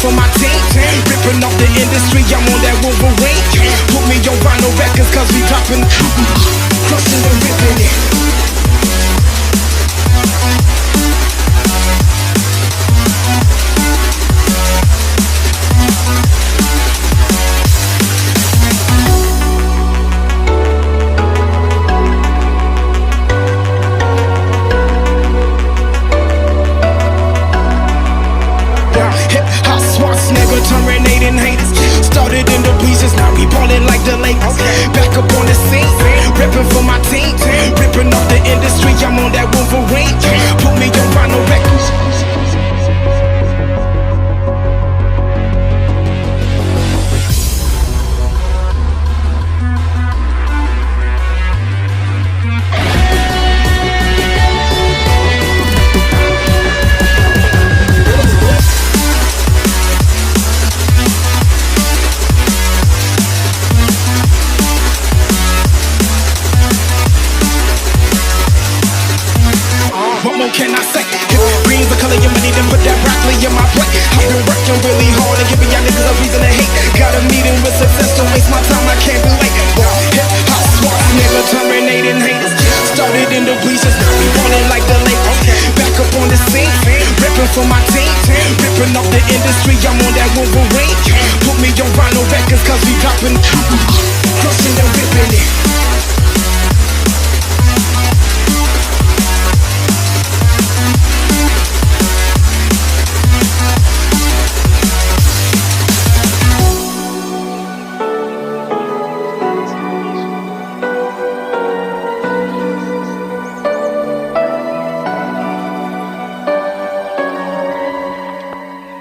for my team, ripping off the industry, I'm on that Wolverine. Put me on vinyl records cause we poppin', crushing and ripping it. Terminating haters, started in the bleachers, now we ballin' like the Lakers. Back up on the scene, rippin' for my team, rippin' off the industry, I'm on that Wolverine. Put me on vinyl records. What more can I say? Green's the color of money, then put that broccoli in my plate. I've been working really hard and giving y'all niggas a reason to hate. Got a meeting with success, don't waste my time, I can't be late. Hip hop swats, nigga, terminating haters. Started in the bleachers, now we ballin' like the Lakers. Back up on the scene, rippin' for my team, rippin' off the industry, I'm on that Wolverine. Put me on vinyl records cause we poppin'.